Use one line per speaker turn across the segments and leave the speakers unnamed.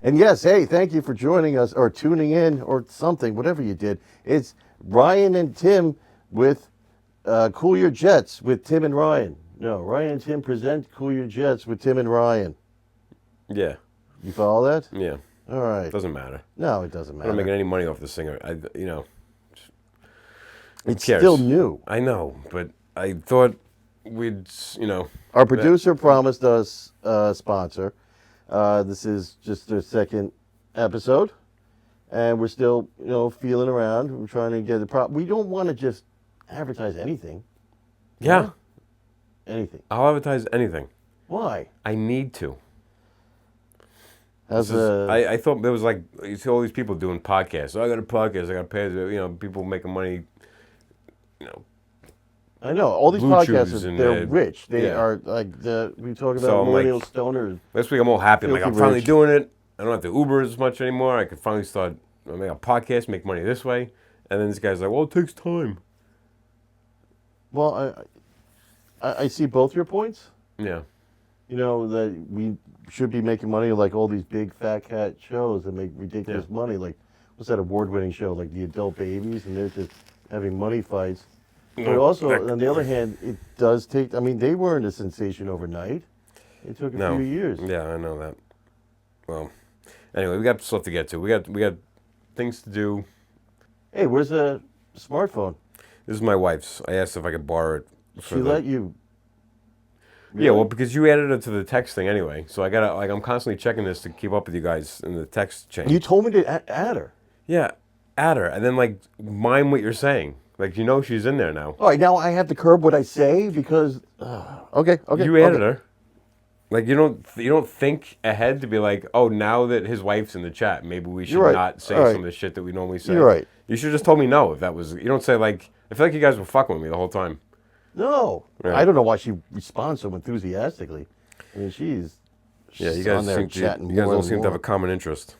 And yes, hey, thank you for joining us or tuning in or something, whatever you did. It's Ryan and Tim with Cool Your Jets with Tim and Ryan. No, Ryan and Tim present Cool Your Jets with Tim and Ryan.
Yeah.
You follow that?
Yeah.
All right.
Doesn't matter.
No, it doesn't
I'm
matter.
not making any money off this thing. Who
It's
cares?
still new.
I know, but I thought
Our
that-
producer promised us a sponsor. This is just their second episode, and we're still, feeling around. We're trying to get the We don't want to just advertise anything.
Yeah.
Huh? Anything.
I'll advertise anything.
Why?
I need to.
How's
I thought there was like, you see all these people doing podcasts. Oh, I got a podcast. I got to pay. People making money.
I know all these
Blue Chews
podcasters.
and,
They're rich. They
yeah.
are like we talk about
So I'm like-
millennial stoners.
Last week I'm all happy. I'm like, I'm
Filthy
finally
rich.
doing it. I don't have to Uber as much anymore. I can finally start make a podcast, make money this way. And then this guy's like, well, it takes time.
Well, I see both your points.
Yeah.
That we should be making money like all these big fat cat shows that make ridiculous money. Like, what's that award-winning show? Like the Adult Babies, and they're just having money fights. But also, on the other hand, it does take. I mean, they weren't a sensation overnight. It took a few years.
Yeah, I know that. Well, anyway, we got stuff to get to. We got things to do.
Hey, where's the smartphone?
This is my wife's. I asked if I could borrow it.
She let you.
Yeah, well, because you added it to the text thing anyway, so I gotta I'm constantly checking this to keep up with you guys in the text chain.
You told me to add her.
Yeah, add her, and then mime what you're saying. She's in there now.
All right, now I have to curb what I say because. Okay.
You added her. You don't think ahead to be like, oh, now that his wife's in the chat, maybe we should
right.
not say
All
some of the shit that we normally say.
You're right.
You should have just told me no if that was. You don't say I feel like you guys were fucking with me the whole time.
No,
Right.
I don't know why she responds so enthusiastically. I mean, she's
You guys
on there
seem
chatting
you guys
more
don't
and
seem to have
more.
a common interest.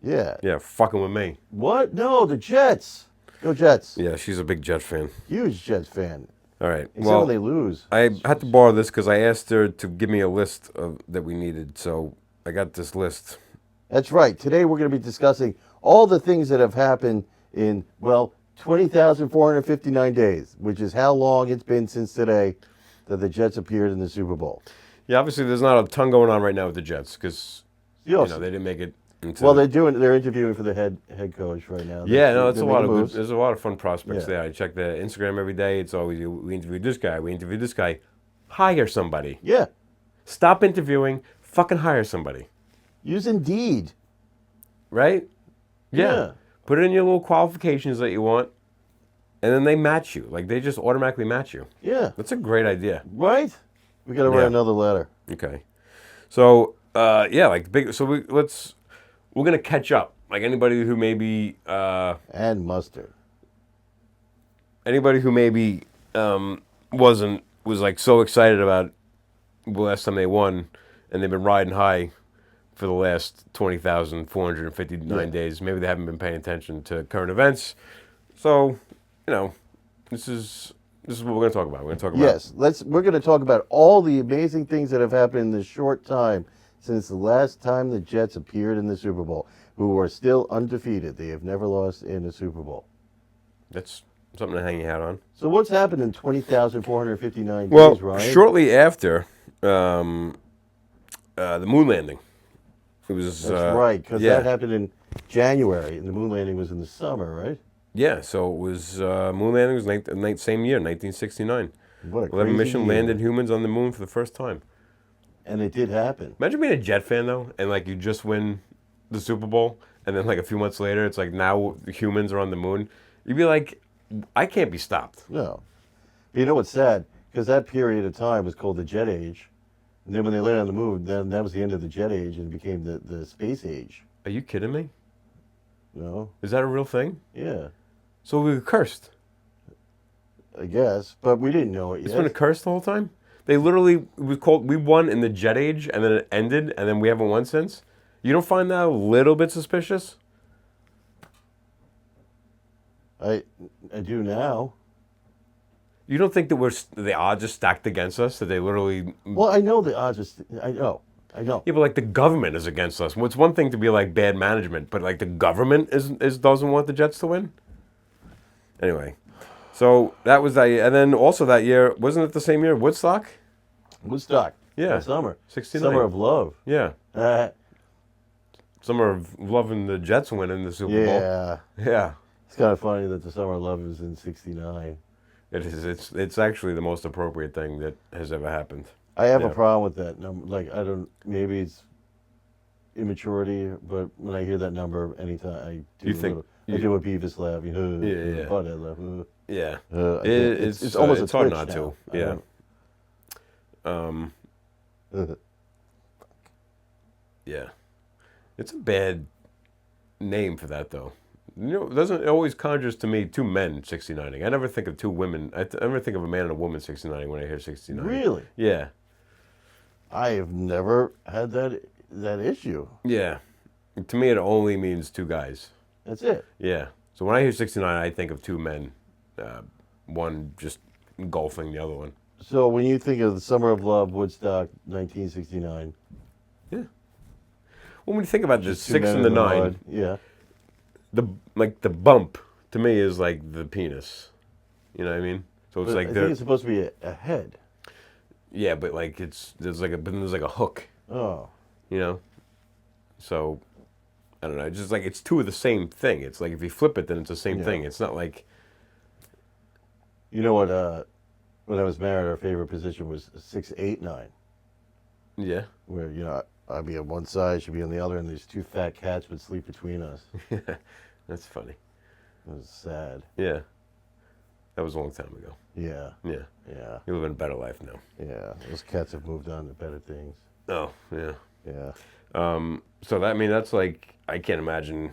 Yeah.
Yeah, fucking with me.
What? No, the Jets. Go Jets.
Yeah, she's a big Jet fan.
Huge Jets fan.
All right.
Except
Well,
when they lose.
I had to borrow this because I asked her to give me a list that we needed. So I got this list.
That's right. Today we're going to be discussing all the things that have happened in, 20,459 days, which is how long it's been since today that the Jets appeared in the Super Bowl.
Yeah, obviously there's not a ton going on right now with the Jets because
Yes.
they didn't make it into.
Well, they're interviewing for the head coach right now.
Yeah, no, it's
They're
a lot
making
of
moves.
there's a lot of fun prospects
Yeah.
there. I check the Instagram every day. It's always we interviewed this guy, we interviewed this guy. Hire somebody.
Yeah.
Stop interviewing. Fucking hire somebody.
Use Indeed.
Right?
Yeah.
Put in your little qualifications that you want, and then they match you. They just automatically match you.
Yeah.
That's a great idea.
Right? We got to write
Yeah.
another letter.
Okay. So big. So we're gonna catch up. Anybody who maybe
And mustard.
anybody who maybe was so excited about the last time they won, and they've been riding high for the last 20,459 days. Maybe they haven't been paying attention to current events. So, this is what we're going to talk about. We're going to talk about
Yes, we're going to talk about all the amazing things that have happened in this short time since the last time the Jets appeared in the Super Bowl, who are still undefeated. They have never lost in the Super Bowl.
That's something to hang your hat on.
So what's happened in 20,459
Well,
days, Ryan?
shortly after the moon landing, it was
That's right, because that happened in January, and the moon landing was in the summer, right?
Yeah, so it was moon landing was same year, 1969.
What a
11
crazy
mission
year.
landed humans on the moon for the first time.
And it did happen.
Imagine being a Jet fan though, and you just win the Super Bowl, and then a few months later, it's now the humans are on the moon. You'd be like, I can't be stopped.
No. You know what's sad? Because that period of time was called the Jet Age. And then when they landed on the moon, then that was the end of the Jet Age and it became the Space Age.
Are you kidding me?
No?
Is that a real thing?
Yeah,
So we were cursed.
I guess. But we didn't know it
It's
yet.
been a curse the whole time. They literally we won in the Jet Age, and then it ended, and then we haven't won since. You don't find that a little bit suspicious?
I do now.
You don't think that the odds are stacked against us? That they literally...
Well, I know the odds are. I know. I know.
Yeah, but like the government is against us. It's one thing to be like bad management, but like the government is doesn't want the Jets to win. Anyway, so that was that year. And then also that year, wasn't it the same year, Woodstock?
Woodstock.
Yeah.
That summer.
69.
Summer of love.
Yeah.
Uh,
Summer of loving the Jets winning the Super Bowl.
yeah.
Yeah.
It's kind of funny that the summer of love is in '69.
It is. It's actually the most appropriate thing that has ever happened.
I have a
Yeah.
problem with that number. Like, I don't, maybe it's immaturity, but when I hear that number, anytime I do
You think-
I do a Beavis laugh, you know,
Yeah.
butthead laugh.
Yeah.
I think it's almost
it's
a
hard
twitch
not
now.
to. Yeah. Yeah. It's a bad name for that though. You know, it always conjures to me two men 69ing. I never think of two women. I never think of a man and a woman 69ing when I hear 69.
Really?
Yeah.
I have never had that issue.
Yeah. To me, it only means two guys.
That's it.
Yeah. So when I hear 69, I think of two men, one just engulfing the other one.
So when you think of the summer of love, Woodstock, 1969.
Yeah. When we think about the
Just two
6
men
and the
in
9,
mud. Yeah.
the bump to me is like the penis. You know what I mean? So it's
But
like
I think it's supposed to be a head.
yeah, but like there's like a hook.
Oh.
You know. So I don't know. It's just like it's two of the same thing. It's like if you flip it, then it's the same
Yeah.
thing. It's not like
You know what? When I was married, our favorite position was 6, 8, 9.
yeah.
Where, you know, I'd be on one side, she'd be on the other, and these two fat cats would sleep between us.
That's funny.
It was sad.
Yeah. That was a long time ago.
Yeah.
Yeah.
Yeah.
You live in a better life now.
Yeah. Those cats have moved on to better things.
Oh, yeah.
Yeah.
So that, I mean, that's like, I can't imagine,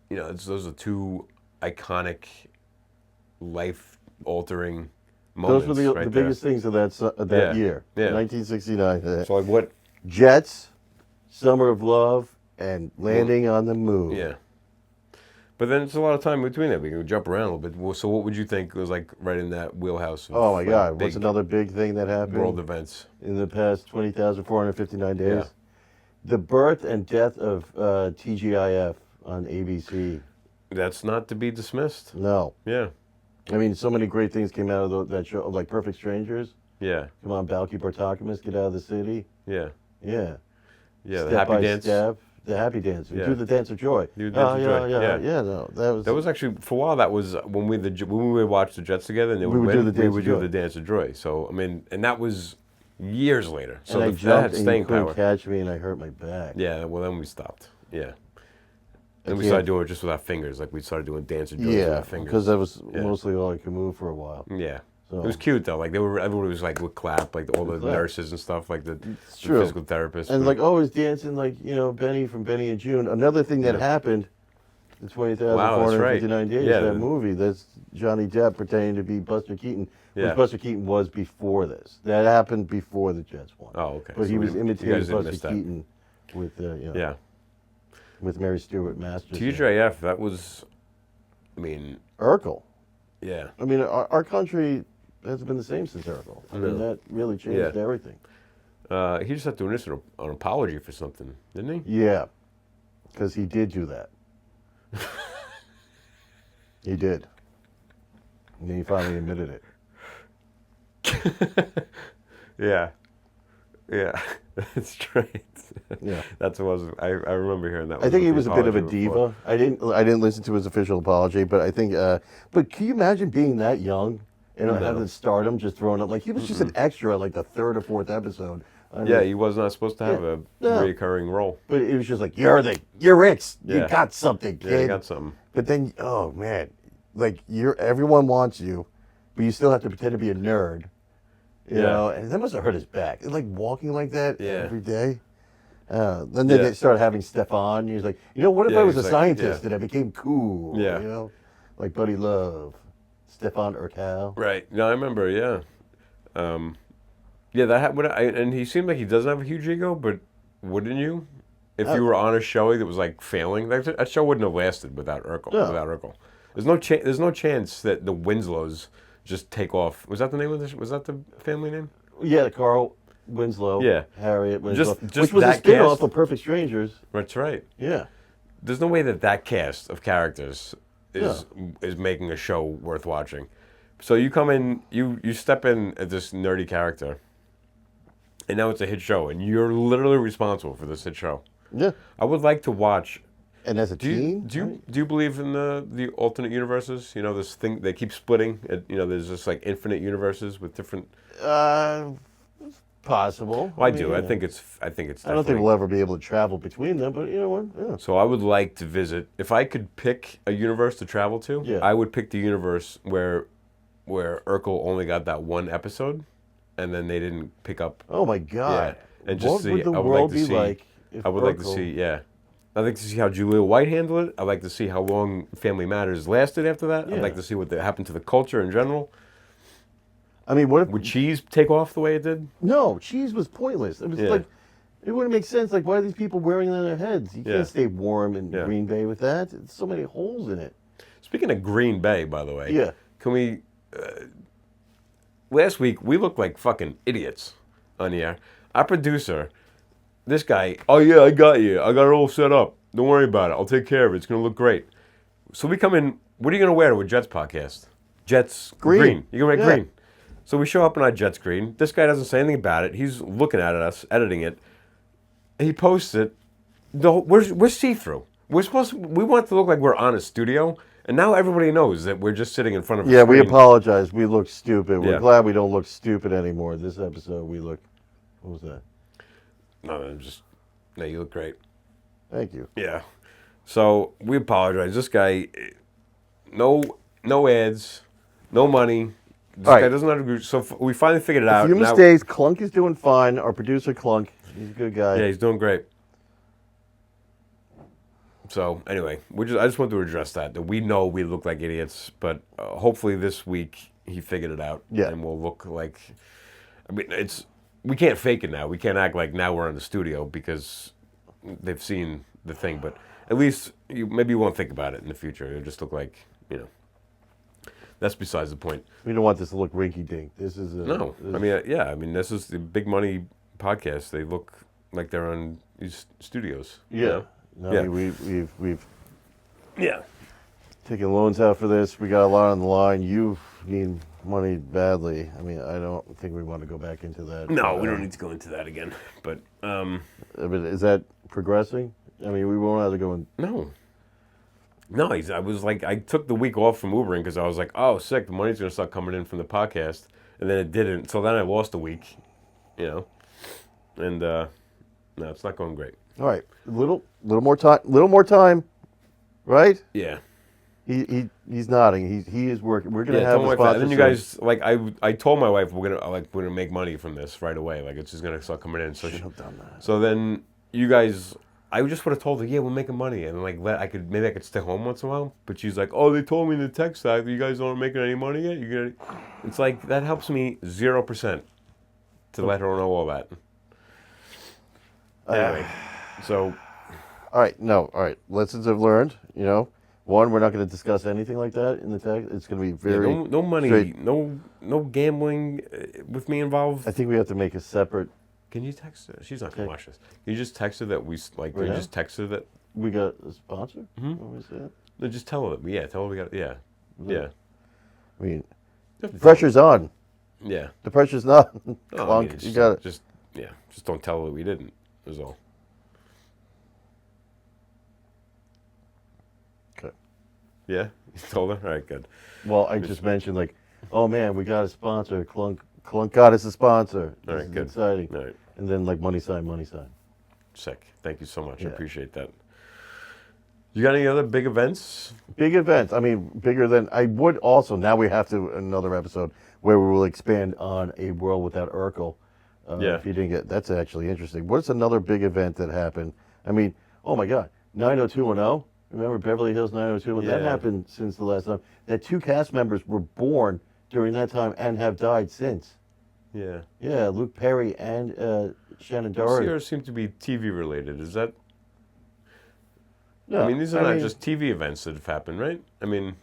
you know, those are two iconic, life-altering moments.
Those were
right
the
there.
biggest things of that
Yeah.
year.
Yeah.
1969.
So like what?
Jets, Summer of Love, and Landing on the Moon.
Yeah. But then it's a lot of time between that. We can jump around a little bit. Well, so what would you think was like right in that wheelhouse? Of,
Oh, my
like,
God.
big
What's another big thing that happened
world events?
in the past 20,459 days?
Yeah.
The birth and death of TGIF on ABC.
That's not to be dismissed.
No.
Yeah.
I mean, so many great things came out of that show, like Perfect Strangers.
Yeah.
Come on, Balky Bartokomous, get out of the city.
Yeah.
Yeah.
Yeah. The
Step
happy
by
dance.
Step. The Happy Dance. We
Yeah.
do the Dance of Joy.
Do the Dance of Joy, yeah.
Yeah, no.
That was actually for a while. That was when we would watch the Jets together, and they
We would
win,
do the Dance
we
of
would do
Joy.
the Dance of Joy. So I mean, and that was years later. So
and I
that had
jumped and you
staying
couldn't
power.
catch me and I hurt my back.
Yeah. Well, then we stopped. Yeah. Then we
can't-
started doing it just with our fingers. Like we started doing Dance of Joy with
Yeah,
our fingers.
because that was
Yeah.
mostly all I could move for a while.
Yeah.
So
It was cute though. Like everybody was like would clap, like all the
Clap.
nurses and stuff, like the
true.
physical therapists.
And
but-
like always dancing like, you know, Benny from Benny and June. Another thing that
Yeah.
happened in
Wow, that's right.
20,459 days,
Yeah,
that
the-
movie, that's Johnny Depp pretending to be Buster Keaton.
Yeah.
Which Buster Keaton was before this. That happened before the Jets won.
Oh, okay.
But
So
he was
you
imitating
guys didn't
Buster
miss that.
Keaton with, you know,
Yeah.
with Mary Stuart Masters.
TGIF, that was, I mean,
Urkel.
yeah.
I mean, our country hasn't been the same since Urkel. I mean,
No.
that really changed
Yeah.
everything.
He just had to enlist an apology for something, didn't he?
Yeah, because he did do that. He did. And he finally admitted it.
Yeah. Yeah. That's right.
Yeah.
That's what was. I remember hearing that.
I think
what
he
the
was a bit of a
apology before.
diva. I didn't listen to his official apology, but I think. But can you imagine being that young and
No.
having stardom just thrown up? Like he was just an extra, like the third or fourth episode. I mean,
Yeah, he was not supposed to have a
No.
recurring role.
But it was just like you're it. You
Yeah.
got something, kid.
Yeah, he got something.
But then, oh man, like everyone wants you, but you still have to pretend to be a nerd. You
Yeah.
know, and that must have hurt his back. Like walking like that
Yeah.
every day. Then
Yeah.
they started having Stefan. He was like, you know, what if
Yeah,
I was a
he's like,
scientist
yeah.
and I became cool?
Yeah.
You know, like Buddy Love, Stefan Urkel.
Right. No, I remember. Yeah. Yeah, that happened. And he seemed like he doesn't have a huge ego, but wouldn't you? If you were on a show that was like failing, that show wouldn't have lasted without Urkel.
No.
Without Urkel, there's no chance that the Winslows just take off. Was that the name of this? Was that the family name?
Yeah, Carl Winslow.
Yeah.
Harriet Winslow.
Just
which was a
that
spin-off
cast?
of Perfect Strangers.
That's right.
Yeah.
There's no way that cast of characters is making a show worth watching. So you come in, you step in at this nerdy character, and now it's a hit show, and you're literally responsible for this hit show.
Yeah.
I would like to watch.
And as a teen?
Do you believe in the alternate universes? You know, this thing they keep splitting. There's just like infinite universes with different.
Possible.
Well, I do. I think it's. I think it's.
I don't think we'll ever be able to travel between them, but you know what? Yeah.
So I would like to visit. If I could pick a universe to travel to, I would pick the universe where Urkel only got that one episode, and then they didn't pick up.
Oh my God!
Yeah. And just
what
see.
would the
I would
world
like to
be
see.
like if
I would like to see. Yeah. I'd like to see how Julia White handled it. I'd like to see how long Family Matters lasted after that.
Yeah.
I'd like to see what happened to the culture in general.
I mean, what if
Would Cheese take off the way it did?
No, cheese was pointless. It was like it wouldn't make sense. Like, why are these people wearing it on their heads? You can't stay warm in Green Bay with that. There's so many holes in it.
Speaking of Green Bay, by the way,
Yeah.
Can we? Last week we looked like fucking idiots on the air. Our producer, this guy, oh yeah, I got you. I got it all set up. Don't worry about it. I'll take care of it. It's gonna look great. So we come in. What are you gonna wear to a Jets podcast? Jets green. You're gonna wear green. So we show up in our Jets green. This guy doesn't say anything about it. He's looking at us, editing it. He posts it. We're see-through. We want it to look like we're on a studio, and now everybody knows that we're just sitting in front of a screen.
We apologize. We look stupid. We're
Yeah.
glad we don't look stupid anymore. This episode, we look. What was that?
No, you look great.
Thank you.
Yeah. So we apologize. This guy, no ads, no money. This guy doesn't have to agree. So we finally figured it out.
A few mistakes. Clunk is doing fine. Our producer Clunk, he's a good guy.
Yeah, he's doing great. So anyway, I just want to address that we know we look like idiots, but hopefully this week he figured it out.
Yeah.
And we'll look like. I mean, we can't fake it now. We can't act like now we're in the studio because they've seen the thing. But at least maybe you won't think about it in the future. It'll just look like That's besides the point.
We don't want this to look rinky-dink. This is
no. I mean, this is the big money podcast. They look like they're on these studios.
Yeah.
Yeah.
We've taken loans out for this. We got a lot on the line. You need money badly. I mean, I don't think we want to go back into that.
No, we don't need to go into that again. But
I mean, is that progressing? I mean, we won't have to go in.
No, I took the week off from Ubering because I was like, oh, sick, the money's going to start coming in from the podcast. And then it didn't. So then I lost a week, And, no, it's not going great.
All right. Little more time, right?
Yeah.
He's nodding. He is working. We're going to have a sponsor.
And then you guys, I told my wife we're gonna make money from this right away. Like, it's just going to start coming in.
Should have done that.
So then you guys... I just would have told her, yeah, we're making money, and maybe I could stay home once in a while. But she's like, oh, they told me in the text that you guys aren't making any money yet. It's like that helps me 0% to let her know all that. Anyway, so
all right. Lessons I've learned. One, we're not going to discuss anything like that in the text. It's going to be very
no money,
straight.
no gambling with me involved.
I think we have to make a separate.
Can you text her? She's not going to watch this. Can you just text her that we like? Can
Right
you
now?
just text her that?
We got a sponsor.
Mm-hmm.
What was that?
No, just tell her that. Yeah, tell her we got. Yeah, yeah.
I mean, pressure's on.
Yeah.
The pressure's not.
No,
Clunk,
I mean,
you got it.
Just don't tell her that we didn't. Is all.
Okay.
Yeah, you told her. All right, good.
Well, I just mentioned oh man, we got a sponsor. Clunk got us a sponsor.
All
This
right,
is
good.
exciting.
All right.
And then money sign.
Sick. Thank you so much.
Yeah.
I appreciate that. You got any other big events?
Big events. I mean, bigger than I would also. Now we have to another episode where we will expand on a world without Urkel.
Yeah.
If you didn't get, that's actually interesting. What's another big event that happened? I mean, oh my God, 90210. Remember Beverly Hills 90210? That
Yeah.
happened since the last time. That 2 cast members were born during that time and have died since.
Yeah.
Yeah, Luke Perry and Shannon
This
Doherty.
year seems to be TV related. Is that?
No,
I mean, these are not just TV events that have happened, right? I mean,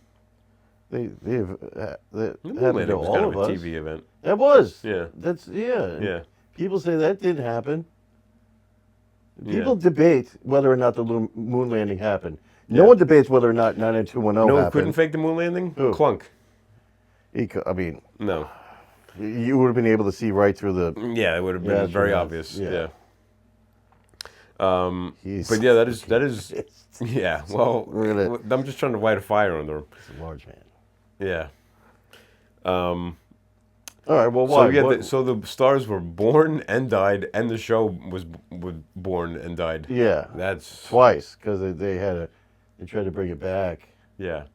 they
Moonlighting
happened to
was
all
kind
of
of a
us.
TV event.
That was.
Yeah.
Yeah.
Yeah.
People say that didn't happen.
Yeah.
People debate whether or not the moon landing happened. No
Yeah.
one debates whether or not 99210
You know who
happened.
couldn't fake the moon landing?
Who?
Clunk.
I mean,
No.
you would have been able to see right through the.
Yeah, it would have been
that's
very
right.
obvious.
Yeah.
Yeah.
He's
But yeah, that is.
pissed.
Yeah. Well,
We're
I'm just trying to light a fire under him.
He's a large man.
Yeah.
All right. Well, why?
So yeah,
What-
so the stars were born and died, and the show was born and died.
yeah.
That's
Twice because they tried to bring it back.
yeah.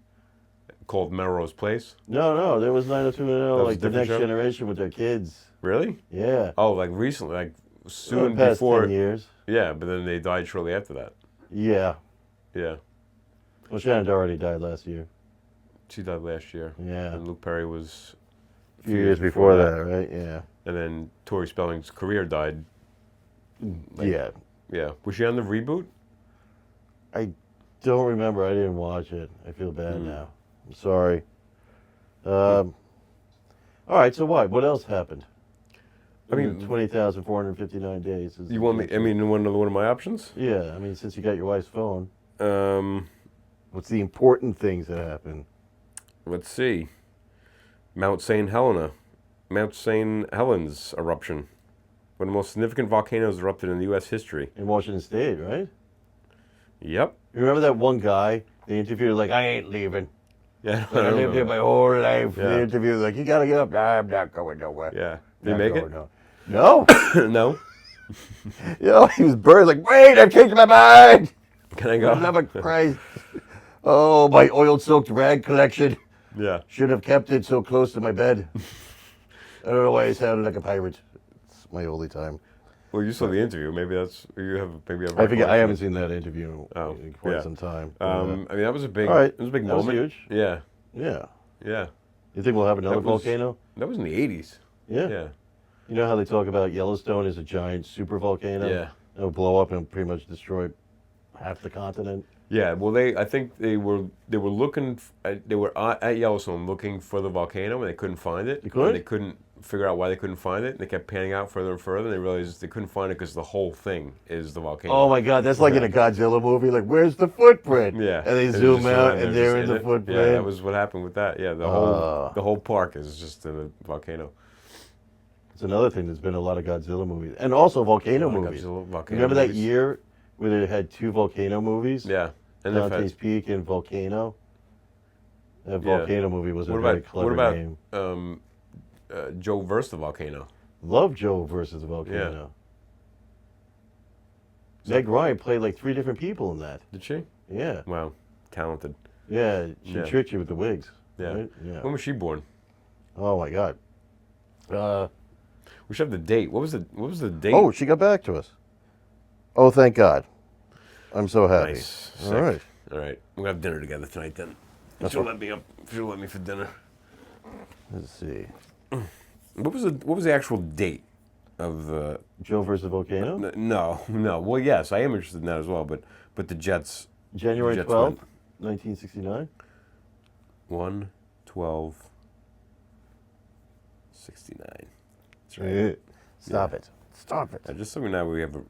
Called Melrose Place.
No, there was 90210
was a
like the
different
next
show?
generation with their kids.
Really?
Yeah.
Oh, like recently, like soon
the past
before.
10 years.
Yeah, but then they died shortly after that.
Yeah.
Yeah.
Well, Shannon already died last year.
She died last year.
Yeah.
And Luke Perry was
A few years before that, right? Yeah.
And then Tori Spelling's career died.
Yeah.
Yeah. Was she on the reboot?
I don't remember. I didn't watch it. I feel bad now. I'm sorry. All right. So what else happened?
I mean,
20,459 days. Is
you want me? I mean, you want another one of my options?
Yeah. I mean, since you got your wife's phone,
Um,
what's the important things that happened?
let's see. Mount St. Helens eruption. One of the most significant volcanoes erupted in U.S. history.
In Washington State, right?
Yep.
You remember that one guy they interviewed, like, I ain't leaving.
Yeah.
I lived here my whole life.
Yeah.
The interview, like, you gotta get up. Nah, I'm not going nowhere.
Yeah. Did you
Not
make
going
it?
No.
No.
You know, he was burned. Like, wait, I've changed my mind.
Can I go?
For love of Christ. Oh, my oil-soaked rag collection.
Yeah.
Should have kept it so close to my bed. I don't know why I sounded like a pirate. It's my only time.
Well, you saw the interview. Maybe that's you have. Maybe
I forget. I haven't seen that interview
Oh,
in quite
yeah.
some time.
I mean, that was a big.
All right.
It was a big
That was
moment.
huge.
Yeah.
Yeah.
Yeah.
You think we'll have another
That was-
volcano?
That was in the 80s.
Yeah.
Yeah.
You know how they talk about Yellowstone as a giant super volcano?
Yeah.
It'll blow up and pretty much destroy half the continent.
Yeah. Well, I think they were looking. They were at Yellowstone looking for the volcano, and they couldn't find it.
They couldn't?
And they couldn't figure out why they couldn't find it. And they kept panning out further and further. And they realized they couldn't find it because the whole thing is the volcano.
Oh my God, that's like in a Godzilla movie. Like, where's the footprint?
Yeah.
And they
It was
zoom
just
out,
around
and
there,
there
just
is
in
a
it.
footprint.
Yeah, that was what happened with that. Yeah, the whole park is just in a volcano.
It's another thing. There's been a lot of Godzilla movies, and also volcano
A lot of
movies.
volcano
Remember that
movies.
year where they had two volcano movies?
Yeah. And they've
Dante's
had,
Peak and Volcano. That
Yeah.
volcano movie was a
what
very
about
clever
what
name.
about Joe versus the volcano?
Love Joe versus the volcano. Meg Ryan played like 3 different people in that.
Did she?
Yeah,
Wow, talented.
yeah. She
Yeah.
tricked you with the wigs.
Yeah.
Right? Yeah.
When was she born?
Oh my God.
We should have the date. What was the date?
Oh, she got back to us. Oh, thank God. I'm so happy.
nice.
All
Sick.
right.
All right. We're gonna have dinner together tonight then.
That's
She'll
what-
let me up. She'll let me for dinner.
Let's see.
What was the actual date of the?
Joe versus volcano.
No. Well, yes, I am interested in that as well. But the Jets.
January
Jets
12th,
win.
1969.
1/12/69. That's right.
Stop it. Stop it.
Just so we know we have a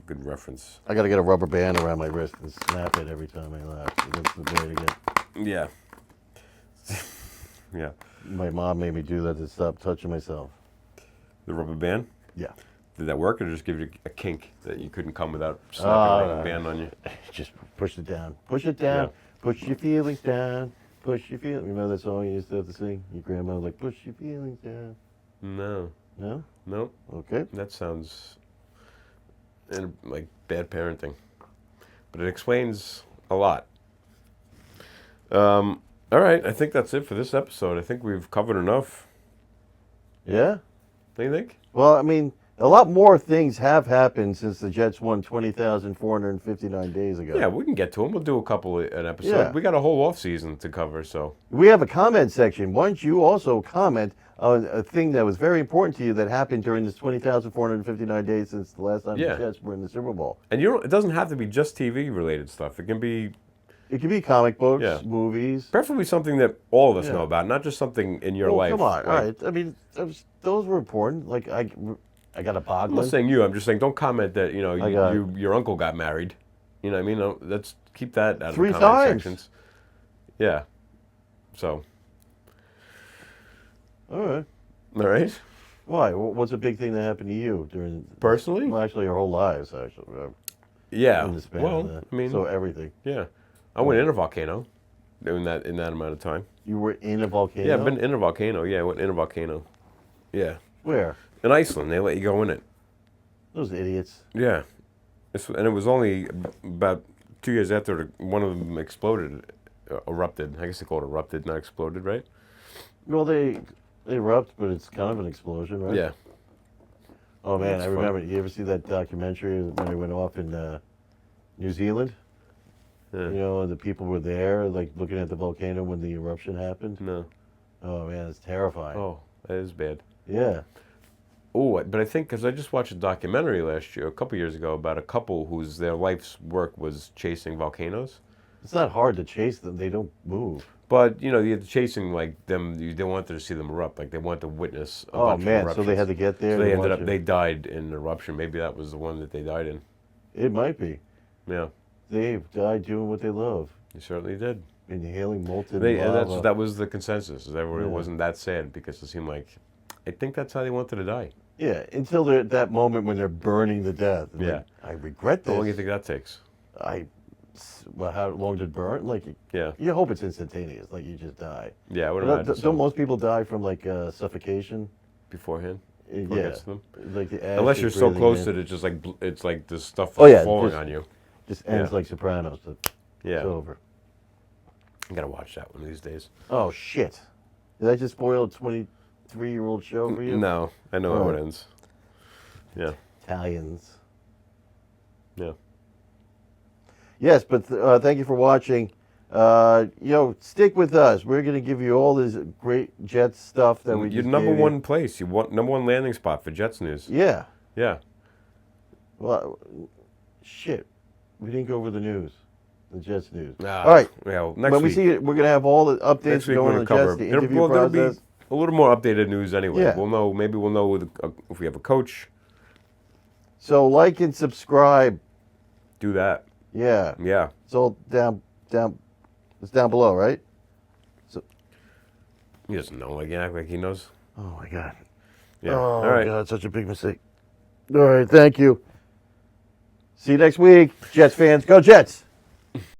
good reference.
I got to get a rubber band around my wrist and snap it every time I laugh. That's the way to get.
Yeah. Yeah.
My mom made me do that to stop touching myself.
The rubber band.
Yeah.
Did that work, or just give you a kink that you couldn't come without slapping a rubber band on you?
Just push it down. Push it down.
Yeah.
Push your feelings down. Push your feelings. Remember that song you used to have to sing? Your grandma was like, push your feelings down.
No.
No?
No.
Okay.
That sounds like bad parenting, but it explains a lot. All right, I think that's it for this episode. I think we've covered enough.
Yeah?
Don't you think?
Well, I mean, a lot more things have happened since the Jets won 20,459 days ago.
Yeah, we can get to them. We'll do a couple an episode.
Yeah.
We got a whole off season to cover, so
We have a comment section. Why don't you also comment on a thing that was very important to you that happened during this 20,459 days since the last time
Yeah.
the Jets were in the Super Bowl?
and it doesn't have to be just TV related stuff. It can be
It could be comic books,
Yeah.
movies.
preferably something that all of us
Yeah.
know about, not just something in your
Well,
life.
come on.
Like,
All right. I mean, those were important. Like, I got a
I'm not
Boglin.
saying you. I'm just saying don't comment that
I got
your uncle got married. You know what I mean? No, let's keep that out of the
3
comment
times.
sections. Yeah. So.
All right.
All right.
Why? What's a big thing that happened to you during?
Personally?
Well, actually, your whole lives, actually.
Yeah.
In the span
Well,
of that.
I mean,
So everything.
yeah. I went in a volcano in that amount of time.
You were in a volcano?
Yeah, I've been in a volcano. Yeah, I went in a volcano. Yeah.
Where?
In Iceland, they let you go in it.
Those idiots.
Yeah. And it was only about 2 years after one of them exploded, erupted. I guess they call it erupted, not exploded, right?
Well, they erupt, but it's kind of an explosion, right?
Yeah.
Oh man,
That's
I remember. You ever see that documentary when they went off in New Zealand?
Yeah.
You know, and the people were there, like looking at the volcano when the eruption happened.
No.
Oh man, it's terrifying.
Oh, that is bad.
Yeah.
Oh, but I think because I just watched a documentary last year, a couple years ago, about a couple whose their life's work was chasing volcanoes.
It's not hard to chase them. They don't move.
But you're chasing like them. They wanted to see them erupt. Like they wanted to witness a
Oh
bunch of
man, so
eruptions.
they had to get there.
So they
to
ended
watch
up. They died in an eruption. Maybe that was the one that they died in.
It might be.
Yeah,
They've died doing what they love,
they certainly did.
inhaling molten
And
lava.
that was the consensus. Everybody
Yeah.
wasn't that sad because it seemed like, I think that's how they wanted to die.
Yeah, until they're at that moment when they're burning to death. And
Yeah.
like, I regret
How long do you
this.
think that takes?
Well, how long did it burn? Like,
Yeah,
you hope it's instantaneous. Like you just die.
yeah, I would
Don't,
imagine
don't
so.
most people die from like suffocation?
Beforehand, before it
Yeah,
gets to them.
like the
Unless
ashes
you're so
breathing
close
in.
that it's just like it's like this stuff
Oh, yeah,
falling
just-
on you.
Just ends
Yeah.
like Sopranos. It's
Yeah,
over.
I gotta watch that one of these days.
Oh shit! Did I just spoil a 23-year-old show for you?
No, I know how
Oh.
it ends. Yeah,
Italians.
yeah.
Yes, but thank you for watching. Stick with us. We're going to give you all this great Jets stuff that we
Your
just
number
gave you.
one place. You want number one landing spot for Jets news.
Yeah.
Yeah.
Well, shit. We didn't go over the news, the Jets news.
Ah,
All right.
Well, next
When we
week.
see it, we're going to have all the updates
Next week
going
we're
on
gonna
the
cover.
Jets, the interview
There'll be
process.
a little more updated news anyway.
Yeah.
We'll know. Maybe we'll know if we have a coach.
So like and subscribe.
Do that.
Yeah.
Yeah.
It's all down. It's down below, right?
He doesn't know. Like, act like he knows.
Oh my God.
Yeah.
Oh
All right.
God, such a big mistake. All right, thank you. See you next week, Jets fans. Go Jets!